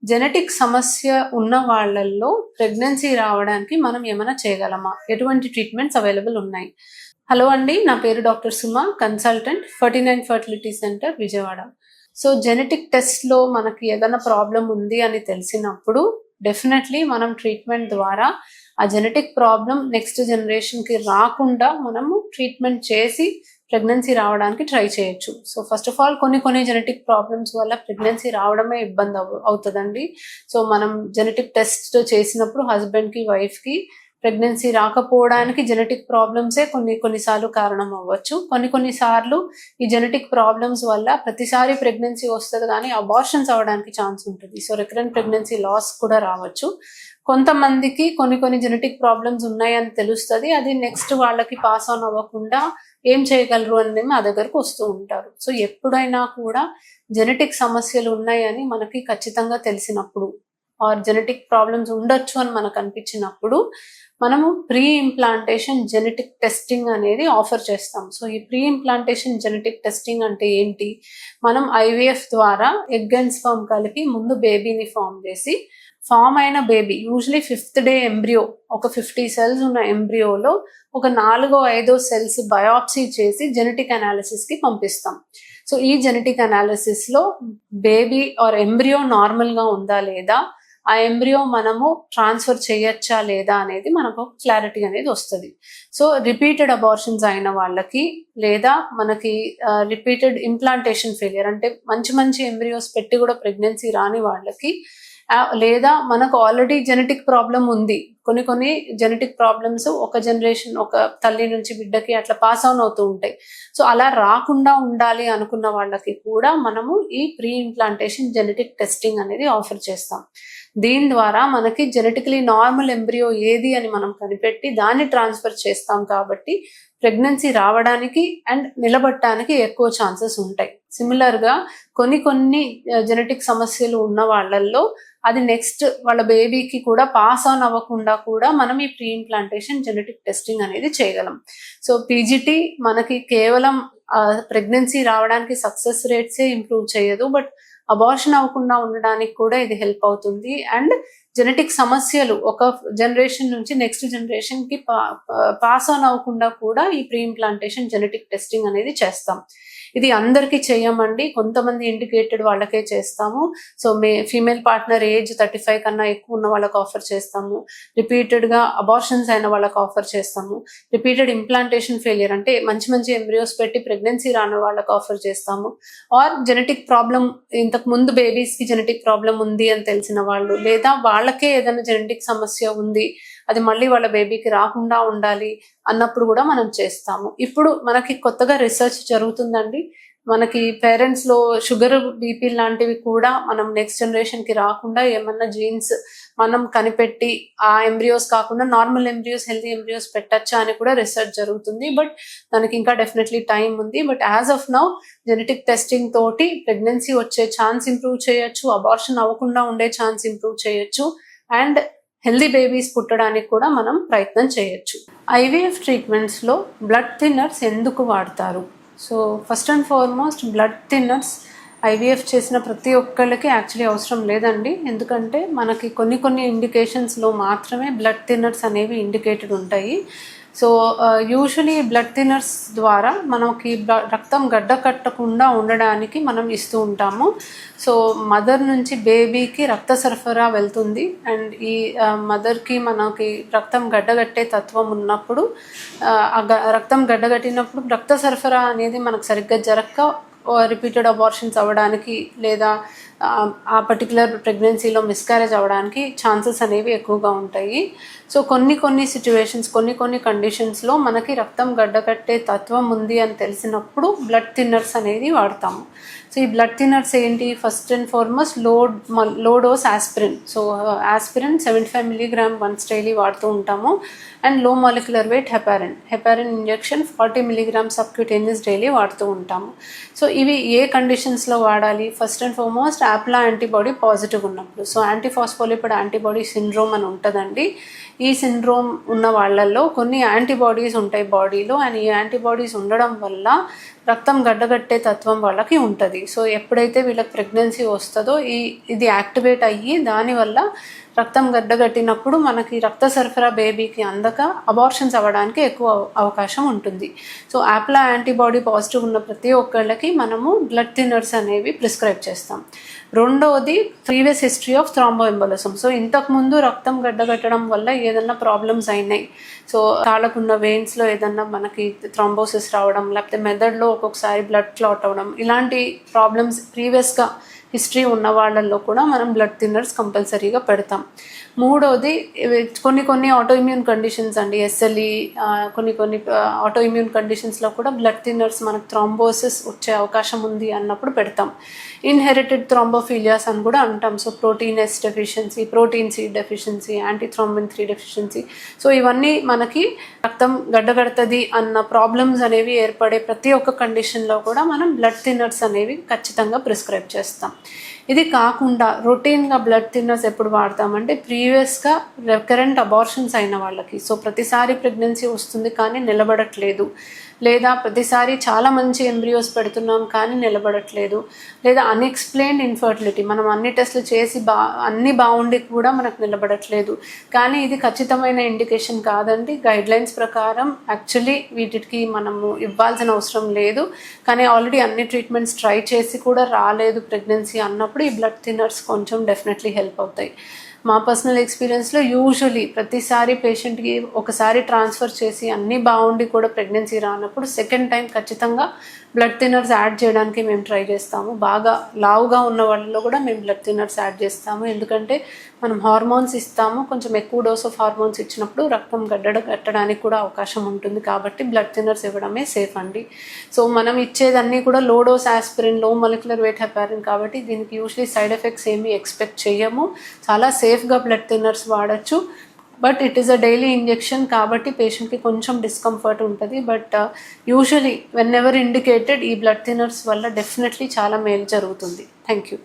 Genetic సమస్య ఉన్న వాళ్ళల్లో ప్రెగ్నెన్సీ రావడానికి మనం ఏమైనా చేయగలమా? ఎటువంటి ట్రీట్మెంట్స్ అవైలబుల్ ఉన్నాయి? హలో అండి, నా పేరు doctor Suma, consultant 49 fertility centre Vijayawada. So genetic టెస్ట్లో మనకి ఏదైనా ప్రాబ్లం ఉంది అని తెలిసినప్పుడు డెఫినెట్లీ మనం ట్రీట్మెంట్ ద్వారా ఆ జెనెటిక్ ప్రాబ్లం నెక్స్ట్ జనరేషన్కి రాకుండా మనము ట్రీట్మెంట్ చేసి ప్రెగ్నెన్సీ రావడానికి ట్రై చేయొచ్చు. సో ఫస్ట్ ఆఫ్ ఆల్ కొన్ని జెనెటిక్ ప్రాబ్లమ్స్ వల్ల ప్రెగ్నెన్సీ రావడమే ఇబ్బంది అవుతుందండి. సో మనం జెనెటిక్ టెస్ట్ చేసినప్పుడు హస్బెండ్కి వైఫ్కి ప్రెగ్నెన్సీ రాకపోవడానికి జెనెటిక్ ప్రాబ్లమ్సే కొన్నిసార్లు కారణం అవ్వచ్చు. కొన్నిసార్లు ఈ జెనెటిక్ ప్రాబ్లమ్స్ వల్ల ప్రతిసారి ప్రెగ్నెన్సీ వస్తుంది కానీ అబార్షన్స్ అవ్వడానికి ఛాన్స్ ఉంటుంది. సో రికరెంట్ ప్రెగ్నెన్సీ లాస్ కూడా రావచ్చు. కొంతమందికి కొన్ని జెనెటిక్ ప్రాబ్లమ్స్ ఉన్నాయని తెలుస్తుంది, అది నెక్స్ట్ వాళ్ళకి పాస్ ఆన్ అవ్వకుండా ఏం చేయగలరు అనేది మా దగ్గరకు వస్తూ ఉంటారు. సో ఎప్పుడైనా కూడా జెనెటిక్ సమస్యలు ఉన్నాయని మనకి ఖచ్చితంగా తెలిసినప్పుడు ఆర్ జెనెటిక్ ప్రాబ్లమ్స్ ఉండొచ్చు అని మనకు అనిపించినప్పుడు మనము ప్రీ ఇంప్లాంటేషన్ జెనెటిక్ టెస్టింగ్ అనేది ఆఫర్ చేస్తాం. సో ఈ ప్రీ ఇంప్లాంటేషన్ జెనెటిక్ టెస్టింగ్ అంటే ఏంటి? మనం IVF ద్వారా ఎగ్ అండ్ స్పర్మ్ కలిపి ముందు బేబీని ఫామ్ చేసి, ఫామ్ అయిన baby usually 5th day embryo, ఒక 50 cells ఉన్న ఎంబ్రియోలో ఒక 4-5 cells బయాప్సీ చేసి జెనెటిక్ అనాలిసిస్కి పంపిస్తాం. సో ఈ జెనెటిక్ అనాలిసిస్లో బేబీ ఆర్ ఎంబ్రియో నార్మల్గా ఉందా లేదా, ఆ ఎంబ్రియో మనము ట్రాన్స్ఫర్ చేయొచ్చా లేదా అనేది మనకు క్లారిటీ అనేది వస్తుంది. సో రిపీటెడ్ అబార్షన్స్ అయిన వాళ్ళకి, లేదా మనకి రిపీటెడ్ ఇంప్లాంటేషన్ ఫెయిలియర్ అంటే మంచి ఎంబ్రియోస్ పెట్టి కూడా ప్రెగ్నెన్సీ రాని వాళ్ళకి, లేదా మనకు ఆల్రెడీ జెనెటిక్ ప్రాబ్లం ఉంది, కొన్ని జెనెటిక్ ప్రాబ్లమ్స్ ఒక జనరేషన్, ఒక తల్లి నుంచి బిడ్డకి అట్లా పాస్ ఆన్ అవుతూ ఉంటాయి. సో అలా రాకుండా ఉండాలి అనుకున్న వాళ్ళకి కూడా మనము ఈ ప్రీ ఇంప్లాంటేషన్ జెనెటిక్ టెస్టింగ్ అనేది ఆఫర్ చేస్తాం. దీని ద్వారా మనకి జెనెటికలీ నార్మల్ ఎంబ్రియో ఏది అని మనం కనిపెట్టి దాన్ని ట్రాన్స్ఫర్ చేస్తాం కాబట్టి ప్రెగ్నెన్సీ రావడానికి అండ్ నిలబడటానికి ఎక్కువ ఛాన్సెస్ ఉంటాయి. సిమిలర్గా కొన్ని జెనెటిక్ సమస్యలు ఉన్న వాళ్ళల్లో అది నెక్స్ట్ వాళ్ళ బేబీకి కూడా పాస్ ఆన్ అవ్వకుండా కూడా మనం ఈ ప్రీ ఇంప్లాంటేషన్ జెనెటిక్ టెస్టింగ్ అనేది చేయగలం. సో PGT మనకి కేవలం ప్రెగ్నెన్సీ రావడానికి సక్సెస్ రేట్సే ఇంప్రూవ్ చేయదు, బట్ అబార్షన్ అవ్వకుండా ఉండడానికి కూడా ఇది హెల్ప్ అవుతుంది. అండ్ జెనెటిక్ సమస్యలు ఒక జనరేషన్ నుంచి నెక్స్ట్ జనరేషన్కి పాస్ ఆన్ అవ్వకుండా కూడా ఈ ప్రీ ఇంప్లాంటేషన్ జెనెటిక్ టెస్టింగ్ అనేది చేస్తాం. ఇది అందరికీ చేయమండి, కొంతమంది ఇండికేటెడ్ వాళ్ళకే చేస్తాము. సో ఫీమేల్ పార్ట్నర్ ఏజ్ 35 కన్నా ఎక్కువ ఉన్న వాళ్ళకి ఆఫర్ చేస్తాము, రిపీటెడ్గా అబార్షన్స్ అయిన వాళ్ళకి ఆఫర్ చేస్తాము, రిపీటెడ్ ఇంప్లాంటేషన్ ఫెయిలియర్ అంటే మంచి ఎంబ్రియోస్ పెట్టి ప్రెగ్నెన్సీ రాని వాళ్ళకి ఆఫర్ చేస్తాము. ఆర్ జెనెటిక్ ప్రాబ్లం, ఇంతకు ముందు బేబీస్కి జెనెటిక్ ప్రాబ్లం ఉంది అని తెలిసిన వాళ్ళు, లేదా వాళ్ళకే ఏదైనా జెనెటిక్ సమస్య ఉంది, అది మళ్ళీ వాళ్ళ బేబీకి రాకుండా ఉండాలి అన్నప్పుడు కూడా మనం చేస్తాము. ఇప్పుడు మనకి కొత్తగా రీసెర్చ్ జరుగుతుందండి. మనకి పేరెంట్స్లో షుగర్, BP లాంటివి కూడా మనం నెక్స్ట్ జనరేషన్కి రాకుండా ఏమన్నా జీన్స్ మనం కనిపెట్టి ఆ ఎంబ్రియోస్ కాకుండా నార్మల్ ఎంబ్రియోస్, హెల్తీ ఎంబ్రియోస్ పెట్టచ్చా అని కూడా రీసెర్చ్ జరుగుతుంది. బట్ దానికి ఇంకా డెఫినెట్లీ టైం ఉంది. But as of now genetic testing తోటి ప్రెగ్నెన్సీ వచ్చే ఛాన్స్ ఇంప్రూవ్ చేయొచ్చు, అబార్షన్ అవ్వకుండా ఉండే ఛాన్స్ ఇంప్రూవ్ చేయొచ్చు, అండ్ హెల్దీ బేబీస్ పుట్టడానికి కూడా మనం ప్రయత్నం చేయొచ్చు. IVF ట్రీట్మెంట్స్లో బ్లడ్ థిన్నర్స్ ఎందుకు వాడతారు? So first and foremost blood thinners IVF చేసిన ప్రతి ఒక్కళ్ళకి యాక్చువల్లీ అవసరం లేదండి. ఎందుకంటే మనకి కొన్ని ఇండికేషన్స్లో మాత్రమే బ్లడ్ థిన్నర్స్ అనేవి ఇండికేటెడ్ ఉంటాయి. సో యూజువలీ బ్లడ్ థిన్నర్స్ ద్వారా మనకి రక్తం గడ్డ కట్టకుండా ఉండడానికి మనం ఇస్తూ ఉంటాము. సో మదర్ నుంచి బేబీకి రక్త సరఫరా వెళ్తుంది, అండ్ ఈ మదర్కి మనకి రక్తం గడ్డగట్టే తత్వం ఉన్నప్పుడు, రక్తం గడ్డగట్టినప్పుడు రక్త సరఫరా అనేది మనకు సరిగ్గా జరగక రిపీటెడ్ అబార్షన్స్ అవ్వడానికి, లేదా ఆ పర్టికులర్ ప్రెగ్నెన్సీలో మిస్క్యారేజ్ అవ్వడానికి ఛాన్సెస్ అనేవి ఎక్కువగా ఉంటాయి. సో కొన్ని సిచ్యువేషన్స్, కొన్ని కండిషన్స్లో మనకి రక్తం గడ్డకట్టే తత్వం ఉంది అని తెలిసినప్పుడు బ్లడ్ థిన్నర్స్ అనేది వాడతాము. సో ఈ బ్లడ్ థిన్నర్స్ ఏంటి? First and foremost low dose aspirin. So aspirin 75 mg once daily వాడుతూ ఉంటాము. అండ్ లో molecular weight heparin injection 40 mg subcutaneous daily వాడుతూ ఉంటాము. సో ఇవి ఏ కండిషన్స్లో వాడాలి? First and foremost APLA antibody positive ఉన్నప్పుడు. సో యాంటీఫాస్ఫోలిపిడ్ యాంటీబాడీ సిండ్రోమ్ అని ఉంటుందండి. ఈ సిండ్రోమ్ ఉన్న వాళ్ళల్లో కొన్ని యాంటీబాడీస్ ఉంటాయి బాడీలో, అండ్ ఈ యాంటీబాడీస్ ఉండడం వల్ల రక్తం గడ్డగట్టే తత్వం వాళ్ళకి ఉంటుంది. సో ఎప్పుడైతే వీళ్ళకి ప్రెగ్నెన్సీ వస్తుందో ఇది యాక్టివేట్ అయ్యి దానివల్ల రక్తం గడ్డగట్టినప్పుడు మనకి రక్త సరఫరా బేబీకి అందక అబార్షన్స్ అవ్వడానికి ఎక్కువ అవకాశం ఉంటుంది. సో యాప్లా యాంటీబాడీ పాజిటివ్ ఉన్న ప్రతి ఒక్కళ్ళకి మనము బ్లడ్ థిన్నర్స్ అనేవి ప్రిస్క్రైబ్ చేస్తాం. రెండవది ప్రీవియస్ హిస్టరీ ఆఫ్ థ్రాంబోఎంబోలిజం. సో ఇంతకుముందు రక్తం గడ్డగట్టడం వల్ల ఏదన్నా ప్రాబ్లమ్స్ అయినాయి, సో కాళ్ళకున్న వెయిన్స్లో ఏదన్నా మనకి థ్రాంబోసిస్ రావడం, లేకపోతే మెదడులో ఒక్కొక్కసారి బ్లడ్ క్లాట్ అవ్వడం, ఇలాంటి ప్రాబ్లమ్స్ ప్రీవియస్గా హిస్టరీ ఉన్న వాళ్ళల్లో కూడా మనం బ్లడ్ థిన్నర్స్ కంపల్సరీగా పెడతాం. మూడోది కొన్ని ఆటోఇమ్యూన్ కండిషన్స్ అండి, ఎస్ఎల్ఈ, కొన్ని ఆటోఇమ్యూన్ కండిషన్స్లో కూడా బ్లడ్ థిన్నర్స్ మనకు థ్రాంబోసిస్ వచ్చే అవకాశం ఉంది అన్నప్పుడు పెడతాం. ఇన్హెరిటెడ్ థ్రాంబోఫిలియాస్ అని కూడా అంటాం. So protein S deficiency, protein C deficiency, antithrombin 3 deficiency. So ఇవన్నీ మనకి రక్తం గడ్డగడుతుంది అన్న ప్రాబ్లమ్స్ అనేవి ఏర్పడే ప్రతి ఒక్క కండిషన్లో కూడా మనం బ్లడ్ థిన్నర్స్ అనేవి ఖచ్చితంగా ప్రిస్క్రైబ్ చేస్తాం. ఇది కాకుండా రొటీన్గా బ్లడ్ థిన్నర్స్ ఎప్పుడు వాడతామంటే ప్రీవియస్గా రికరెంట్ అబార్షన్స్ అయిన వాళ్ళకి. సో ప్రతిసారి ప్రెగ్నెన్సీ వస్తుంది కానీ నిలబడట్లేదు, లేదా ప్రతిసారి చాలా మంచి ఎంబ్రియోస్ పెడుతున్నాం కానీ నిలబడట్లేదు, లేదా అన్ఎక్స్ప్లెయిన్డ్ ఇన్ఫర్టిలిటీ, మనం అన్ని టెస్టులు చేసి అన్నీ బాగుండి కూడా మనకు నిలబడట్లేదు. కానీ ఇది ఖచ్చితమైన ఇండికేషన్ కాదండి. గైడ్లైన్స్ ప్రకారం యాక్చువల్లీ వీటికి మనము ఇవ్వాల్సిన అవసరం లేదు, కానీ ఆల్రెడీ అన్ని ట్రీట్మెంట్స్ ట్రై చేసి కూడా రాలేదు ప్రెగ్నెన్సీ అన్నప్పుడు ఈ బ్లడ్ థిన్నర్స్ కొంచెం డెఫినెట్లీ హెల్ప్ అవుతాయి. మా పర్సనల్ ఎక్స్పీరియన్స్లో యూజువలీ ప్రతిసారి పేషెంట్కి ఒకసారి ట్రాన్స్ఫర్ చేసి అన్నీ బాగుండి కూడా ప్రెగ్నెన్సీ రానప్పుడు సెకండ్ టైం ఖచ్చితంగా బ్లడ్ థిన్నర్స్ యాడ్ చేయడానికి మేము ట్రై చేస్తాము. బాగా లావుగా ఉన్న వాళ్ళలో కూడా మేము బ్లడ్ థిన్నర్స్ యాడ్ చేస్తాము, ఎందుకంటే మనం హార్మోన్స్ ఇస్తాము, కొంచెం ఎక్కువ డోస్ ఆఫ్ హార్మోన్స్ ఇచ్చినప్పుడు రక్తం గట్టడానికి కూడా అవకాశం ఉంటుంది. కాబట్టి బ్లడ్ థిన్నర్స్ ఇవ్వడమే సేఫ్ అండి. సో మనం ఇచ్చేదన్నీ కూడా లో డోస్ ఆస్పిరిన్, లో మొలిక్యులర్ వెయిట్ హెపారిన్, కాబట్టి దీనికి యూజువలీ సైడ్ ఎఫెక్ట్స్ ఏమీ ఎక్స్పెక్ట్ చేయము. చాలా సేఫ్గా బ్లడ్ థిన్నర్స్ వాడచ్చు. But it is a daily injection కాబట్టి పేషెంట్కి కొంచెం డిస్కంఫర్ట్ ఉంటుంది. But usually when ever indicated ఈ బ్లడ్ థిన్నర్స్ వల్ల డెఫినెట్లీ చాలా మేలు జరుగుతుంది. Thank you.